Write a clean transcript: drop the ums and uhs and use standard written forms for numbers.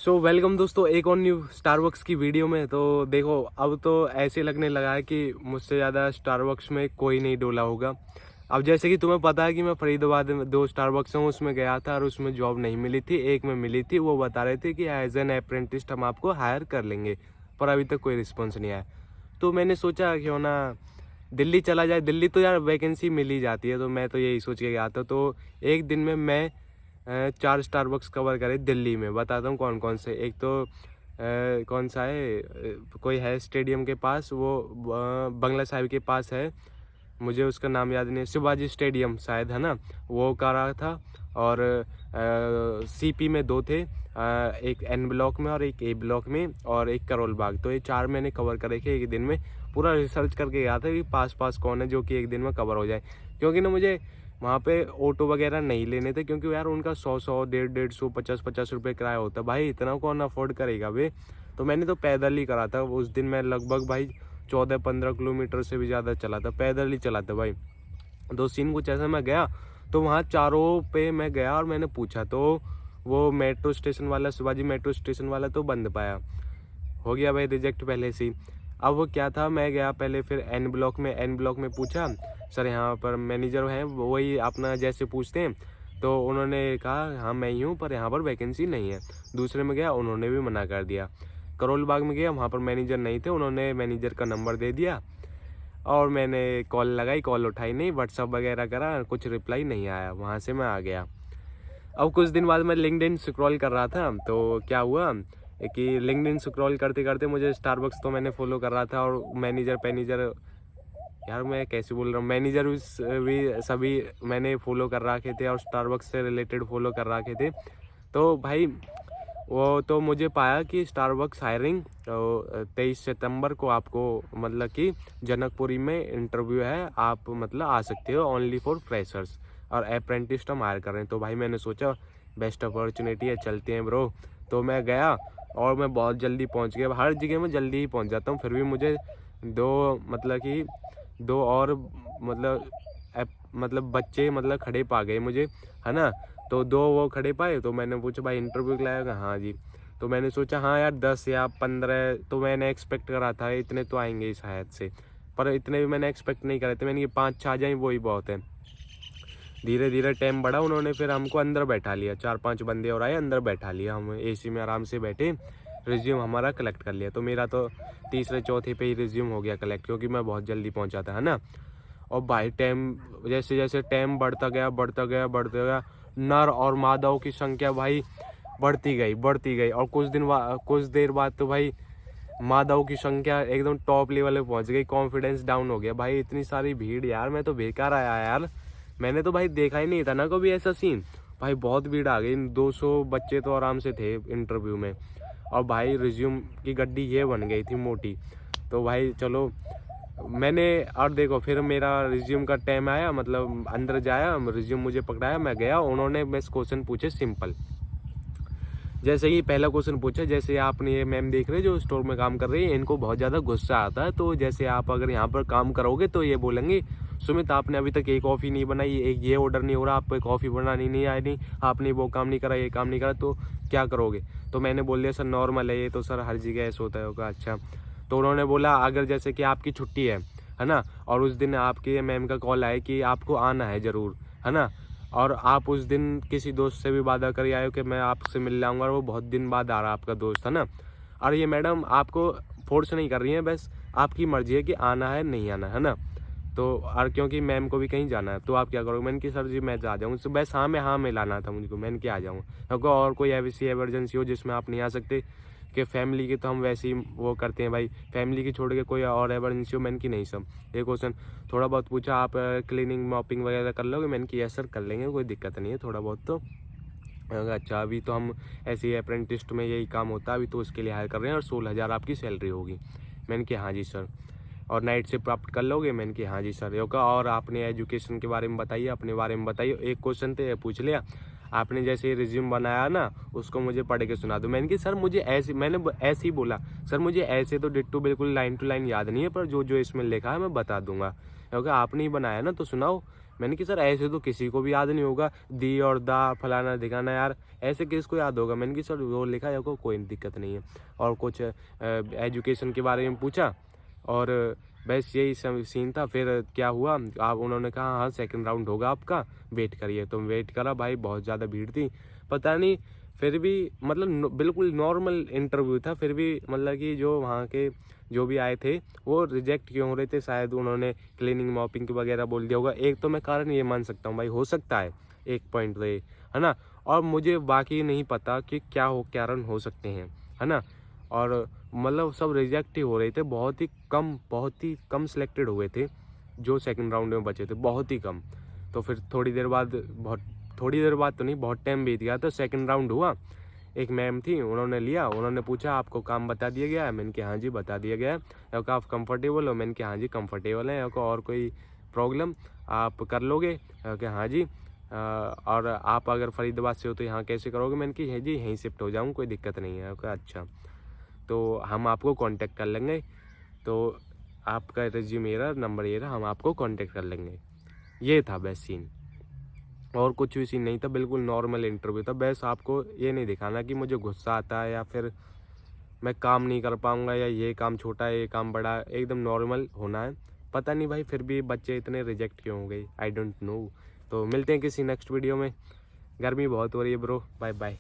Welcome दोस्तों एक और न्यू स्टारबक्स की वीडियो में। तो देखो अब तो ऐसे लगने लगा है कि मुझसे ज़्यादा स्टारबक्स में कोई नहीं डोला होगा। अब जैसे कि तुम्हें पता है कि मैं फरीदाबाद में 2 स्टारबक्स हूँ, उसमें गया था और उसमें जॉब नहीं मिली थी, एक में मिली थी। वो बता रहे थे कि एज एन अप्रेंटिस हम आपको हायर कर लेंगे, पर अभी तक कोई रिस्पॉन्स नहीं आया। तो मैंने सोचा क्यों ना दिल्ली चला जाए। दिल्ली तो यार वैकेंसी मिल ही जाती है, तो मैं तो यही सोच के गया था। तो एक दिन में मैं 4 स्टारबक्स कवर करे दिल्ली में। बताता हूँ कौन कौन से। एक तो कौन सा है, कोई है स्टेडियम के पास, वो बंगला साहिब के पास है, मुझे उसका नाम याद नहीं है, शिवाजी स्टेडियम शायद है ना, वो करा था। और सीपी में 2 थे, एक एन ब्लॉक में और एक ए ब्लॉक में और एक करोल बाग। तो ये 4 मैंने कवर करे थे एक दिन में। पूरा रिसर्च करके गया था कि पास पास कौन है जो कि एक दिन में कवर हो जाए, क्योंकि ना मुझे वहाँ पे ऑटो वगैरह नहीं लेने थे, क्योंकि यार उनका 100 150 50 रुपये किराया होता है। भाई इतना कौन अफोर्ड करेगा वे। तो मैंने तो पैदल ही करा था उस दिन। मैं लगभग भाई 14-15 किलोमीटर से भी ज़्यादा चला था, पैदल ही चला था भाई। तो सीन कुछ ऐसा, मैं गया तो वहाँ चारों पे मैं गया और मैंने पूछा, तो वो मेट्रो स्टेशन वाला, शिवाजी मेट्रो स्टेशन वाला तो बंद पाया, हो गया भाई रिजेक्ट पहले से ही। अब वो क्या था, मैं गया पहले, फिर एन ब्लॉक में पूछा, सर यहाँ पर मैनेजर हैं, वही अपना जैसे पूछते हैं। तो उन्होंने कहा हाँ मैं ही हूँ, पर यहाँ पर वैकेंसी नहीं है। दूसरे में गया, उन्होंने भी मना कर दिया। करोल बाग में गया, वहाँ पर मैनेजर नहीं थे, उन्होंने मैनेजर का नंबर दे दिया और मैंने कॉल लगाई, कॉल उठाई नहीं, व्हाट्सअप वगैरह करा, कुछ रिप्लाई नहीं आया। वहाँ से मैं आ गया। अब कुछ दिन बाद मैं लिंक्डइन स्क्रॉल कर रहा था, तो क्या हुआ कि लिंक्डइन स्क्रॉल करते करते मुझे स्टारबक्स तो मैंने फॉलो कर रहा था, और मैनेजर यार मैं कैसे बोल रहा हूँ, मैनेजर भी सभी मैंने फॉलो कर रखे थे और स्टारबक्स से रिलेटेड फॉलो कर रखे थे। तो भाई वो तो मुझे पाया कि स्टारबक्स हायरिंग, तो 23 सितंबर को आपको मतलब कि जनकपुरी में इंटरव्यू है, आप मतलब आ सकते हो, ओनली फॉर फ्रेशर्स, और अप्रेंटिस हम हायर कर रहे हैं। तो भाई मैंने सोचा बेस्ट अपॉर्चुनिटी है, चलते हैं ब्रो। तो मैं गया और मैं बहुत जल्दी पहुंच गया। हर जगह मैं जल्दी ही पहुंच जाता हूँ, फिर भी मुझे दो और मतलब बच्चे मतलब खड़े पा गए मुझे, है ना। तो 2 वो खड़े पाए, तो मैंने पूछा भाई इंटरव्यू के लिए आएगा? हाँ जी। तो मैंने सोचा हाँ यार 10 या 15 तो मैंने एक्सपेक्ट करा था, इतने तो आएंगे शायद से, पर इतने भी मैंने एक्सपेक्ट नहीं करे थे। मैंने ये 5-6 आ जाए वही बहुत है। धीरे धीरे टाइम बढ़ा, उन्होंने फिर हमको अंदर बैठा लिया, 4-5 बंदे और आए, अंदर बैठा लिया, हम एसी में आराम से बैठे, रिज्यूम हमारा कलेक्ट कर लिया। तो मेरा तो तीसरे चौथे पे ही रिज्यूम हो गया कलेक्ट, क्योंकि मैं बहुत जल्दी पहुंचा था, है ना। और भाई टाइम जैसे जैसे टाइम बढ़ता गया, नर और मादाओं की संख्या भाई बढ़ती गई। और कुछ देर बाद तो भाई मादाओं की संख्या एकदम टॉप लेवल पे पहुंच गई। कॉन्फिडेंस डाउन हो गया भाई, इतनी सारी भीड़ यार, मैं तो बेकार आया यार। मैंने तो भाई देखा ही नहीं था ना कभी ऐसा सीन। भाई बहुत भीड़ आ गई, 200 बच्चे तो आराम से थे इंटरव्यू में। और भाई रिज्यूम की गड्डी ये बन गई थी मोटी। तो भाई चलो मैंने, और देखो फिर मेरा रिज्यूम का टाइम आया, मतलब अंदर जाया, रिज्यूम मुझे पकड़ाया, मैं गया, उन्होंने बस क्वेश्चन पूछे सिंपल। जैसे ही पहला क्वेश्चन पूछा, जैसे आपने ये मैम देख रहे जो स्टोर में काम कर रही है, इनको बहुत ज़्यादा गुस्सा आता है, तो जैसे आप अगर यहाँ पर काम करोगे तो ये बोलेंगे सुमित आपने अभी तक एक कॉफ़ी नहीं बनाई, एक ये ऑर्डर नहीं हो रहा, आपको कॉफ़ी बनानी नहीं आई, नहीं आपने वो काम नहीं करा, ये काम नहीं करा, तो क्या करोगे? तो मैंने बोल दिया सर नॉर्मल है ये तो, सर हर जगह ऐसा होता है। होगा अच्छा। तो उन्होंने बोला अगर जैसे कि आपकी छुट्टी है ना, और उस दिन आपके मैम का कॉल आया कि आपको आना है ज़रूर, है ना, और आप उस दिन किसी दोस्त से भी वादा कर आए हो कि मैं आपसे मिल लाऊंगा, और वो बहुत दिन बाद आ रहा आपका दोस्त, है ना, और ये मैडम आपको फोर्स नहीं कर रही है, बस आपकी मर्जी है कि आना है नहीं आना, है ना। तो और क्योंकि मैम को भी कहीं जाना है, तो आप क्या करोगे? मैंने कि सर जी मैं आ जाऊँगा, बस हाँ में लाना था मुझको, मैंने क्या आ जाऊँगा, क्योंकि और कोई ऐसी एमरजेंसी हो जिसमें आप नहीं आ सकते, कि फैमिली की तो हम वैसे ही वो करते हैं भाई, फैमिली की छोड़ के कोई और एमरजेंसी हो, मैंने कि नहीं सब। ये क्वेश्चन थोड़ा बहुत पूछा, आप क्लीनिंग मॉपिंग वगैरह कर लोगे? मैंने कि यस सर कर लेंगे, कोई दिक्कत नहीं है, थोड़ा बहुत तो। अच्छा अभी तो हम ऐसे ही अप्रेंटिस में यही काम होता है, अभी तो उसके लिए हायर कर रहे हैं, और 16,000 आपकी सैलरी होगी। मैंने कि हाँ जी सर। और नाइट से प्राप्त कर लोगे? मैंने कि हाँ जी सर। योगा और आपने एजुकेशन के बारे में बताइए, अपने बारे में बताइए। एक क्वेश्चन तो पूछ लिया, आपने जैसे रिज्यूम बनाया ना, उसको मुझे पढ़ के सुना दो। मैंने कि सर मुझे ऐसे, मैंने ऐसे ही बोला, सर मुझे ऐसे तो डिट्टो बिल्कुल लाइन टू लाइन याद नहीं है, पर जो जो इसमें लिखा है मैं बता दूंगा, क्योंकि आपने ही बनाया ना, तो सुनाओ। मैंने कि सर ऐसे तो किसी को भी याद नहीं होगा, दी और दा फलाना दिखाना, यार ऐसे किसको याद होगा। मैंने कि सर वो लिखा है, कोई दिक्कत नहीं है। और कुछ एजुकेशन के बारे में पूछा, और बस यही सब सीन था। फिर क्या हुआ, आप उन्होंने कहा हाँ सेकंड राउंड होगा आपका, वेट करिए। तो वेट करा भाई, बहुत ज़्यादा भीड़ थी, पता नहीं, फिर भी मतलब बिल्कुल नॉर्मल इंटरव्यू था, फिर भी मतलब कि जो वहाँ के जो भी आए थे वो रिजेक्ट क्यों हो रहे थे, शायद उन्होंने क्लीनिंग मॉपिंग वगैरह बोल दिया होगा। एक तो मैं कारण ये मान सकता हूँ भाई, हो सकता है एक पॉइंट तो ये है ना। और मुझे बाकी नहीं पता कि क्या कारण हो सकते हैं, है ना। और मतलब सब रिजेक्ट ही हो रहे थे, बहुत ही कम सिलेक्टेड हुए थे जो सेकंड राउंड में बचे थे, बहुत ही कम। तो फिर थोड़ी देर बाद तो नहीं, बहुत टाइम बीत गया, तो सेकंड राउंड हुआ। एक मैम थी, उन्होंने लिया, उन्होंने पूछा आपको काम बता दिया गया है। मैंने कहा हाँ जी बता दिया गया है। कहा आप कंफर्टेबल हो? मैंने कहा हाँ जी कंफर्टेबल है। और कोई प्रॉब्लम आप कर लोगे? कि हाँ जी। और आप अगर फरीदाबाद से हो तो यहाँ कैसे करोगे? मैंने कहा जी यहीं शिफ्ट हो जाऊँ, कोई दिक्कत नहीं है। कहा अच्छा, तो हम आपको कांटेक्ट कर लेंगे, तो आपका रिज्यूम ये रहा, नंबर ये रहा, हम आपको कांटेक्ट कर लेंगे। ये था बस सीन, और कुछ भी सीन नहीं था, बिल्कुल नॉर्मल इंटरव्यू था। बस आपको ये नहीं दिखाना कि मुझे गुस्सा आता है या फिर मैं काम नहीं कर पाऊँगा, या ये काम छोटा है ये काम बड़ा है, एकदम नॉर्मल होना है। पता नहीं भाई फिर भी बच्चे इतने रिजेक्ट क्यों हो गए, आई डोंट नो। तो मिलते हैं किसी नेक्स्ट वीडियो में। गर्मी बहुत हो रही है ब्रो, बाय बाय।